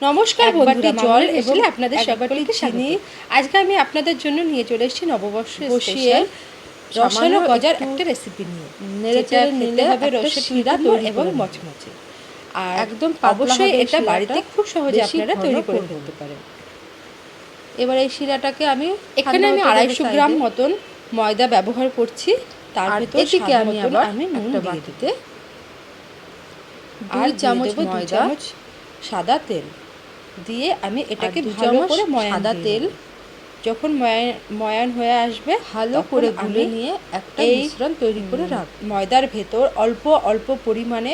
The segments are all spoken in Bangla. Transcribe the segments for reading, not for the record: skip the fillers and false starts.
নমস্কার এক বন্ধুরা, বাটি জল এবং এবং আপনাদের এক বাটি সকলকে চিনি। স্বাগত। আজকে আমি আপনাদের জন্য নিয়ে চলে এসেছি নববর্ষ বসিয়ে স্পেশাল সামান্য রসালো গজার একটু একটা রেসিপি নিয়ে, নেড়ে যেটা চেড়ে খেতে নিলে হবে একটা রসে শিরা টুইটুম্বর তৈরি এবং করে নেব। মচমচে। আর একদম পাতলা অবশ্যই হবে এই এটা বাড়িতে শিরাটা, খুব সহজে বেশি আপনারা ঘন তৈরি করে করব ফেলতে না। পারেন। এবার এই শিরাটাকে আমি এখানে ঠান্ডা আমি হতে দেবো 250 গ্রাম সাইডে। মতন ময়দা ব্যবহার করছি। তার আর ভেতর এদিকে স্বাদ আমি মতন আবার আমি নুন একটা দিয়ে দেবো, বাটিতে আর 2 দিয়ে চামচ দেবো 2 ময়দা চামচ সাদা তেল। দিয়ে আমি আর এটাকে 2 ভালো চামচ করে ময়ান সাদা দিয়ে তেল নেব। যখন ময়ান হয়ে আসবে ভালো তখন করে আমি গুলে নিয়ে একটা এই মিশ্রণ তৈরি করে রাখবো। ময়দার ভেতর অল্প অল্প পরিমাণে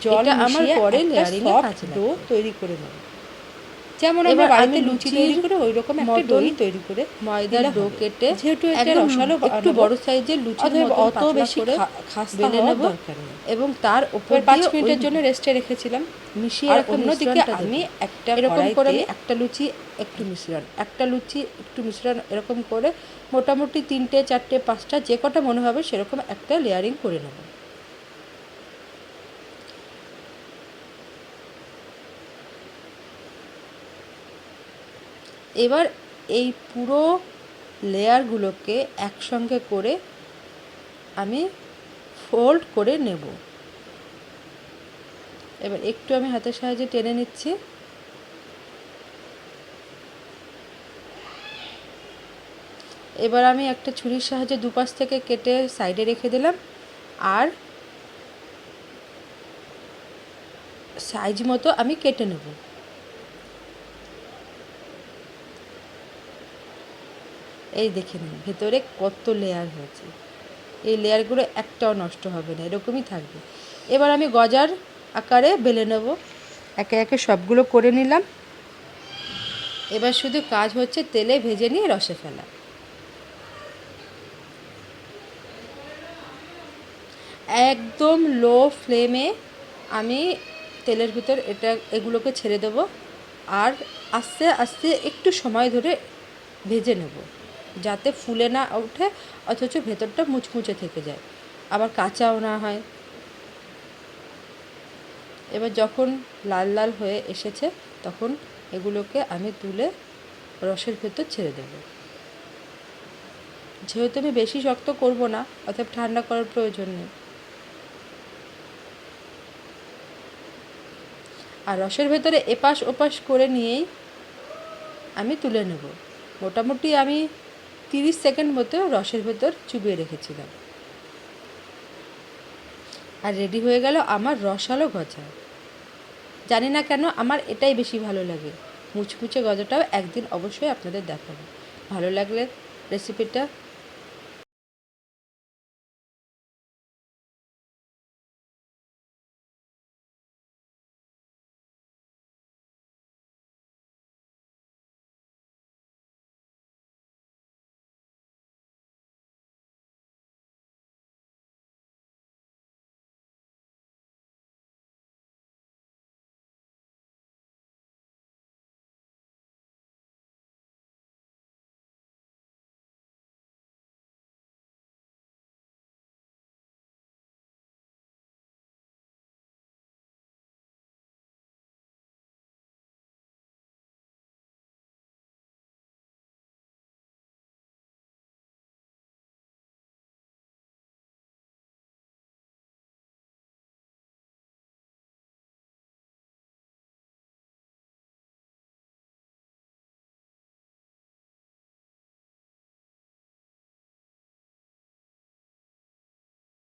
জল এটা আমার মিশিয়ে পরে একটা লেয়ারিংয়ে সফট কাজে ডো লাগবে। তৈরি করে নেব। যেমন আমরা এবার আমি বাড়িতে লুচি লুচির তৈরি করে ওই রকম একটা মতন ডোই তৈরি করে ময়দার নিলে ডো হবে। কেটে যেহেতু এটা একদম রসালো একটু বানাবো, বড় সাইজের লুচির অতএব মতন অত পাতলা বেশি করে খাস্তা বেলে হওয়ার নেব দরকার নেই। এবং তার ওপর এবার 5 দিয়ে ওই মিনিটের জন্য রেস্টে রেখেছিলাম। মিশিয়ে আর রাখা অন্যদিকে মিশ্রণটা দেব। আমি একটা এরকম করে কড়াইতে আমি একটা লুচি একটু মিশ্রণ, একটা লুচি একটু মিশ্রণ, এরকম করে মোটামুটি 3টে 4টে 5টা যে কটা মনে হবে সেরকম একটা লেয়ারিং করে নেব। এবার এই পুরো লেয়ারগুলোকে একসঙ্গে করে আমি ফোল্ড করে নেব। এবার একটু আমি হাতের সাহায্যে টেনে নিচ্ছি। এবার আমি একটা ছুরির সাহায্যে দুপাশ থেকে কেটে সাইডে রেখে দিলাম। আর সাইজ মতো আমি কেটে নেব। এই দেখে নিন ভেতরে কত লেয়ার হয়েছে। এই লেয়ারগুলো একটাও নষ্ট হবে না, এরকমই থাকবে। এবার আমি গজার আকারে বেলে নেব। একে একে সবগুলো করে নিলাম। এবার শুধু কাজ হচ্ছে তেলে ভেজে নিয়ে রসে ফেলা। একদম লো ফ্লেমে আমি তেলের ভিতর এগুলোকে ছেড়ে দেব। আর আস্তে আস্তে একটু সময় ধরে ভেজে নেব, যাতে ফুলে না ওঠে অথচ ভেতরটা মুচমুচে থেকে যায়, আবার কাঁচাও না হয়। এবার যখন লাল লাল হয়ে এসেছে তখন এগুলোকে আমি তুলে রসের ভেতর ছেড়ে দেব। যেহেতু আমি বেশি শক্ত করব না, অতএব ঠান্ডা করার প্রয়োজন নেই। আর রসের ভেতরে এপাশ ওপাশ করে নিয়েই আমি তুলে নেব। মোটামুটি আমি 30 সেকেন্ড মতো রসের ভেতর চুবিয়ে রেখেছিলাম। আর রেডি হয়ে গেল আমার রসালো গজা। জানি না কেন আমার এটাই বেশি ভালো লাগে। মুচমুচে গজাটাও একদিন অবশ্যই আপনাদের দেখাবো। ভালো লাগলে রেসিপিটা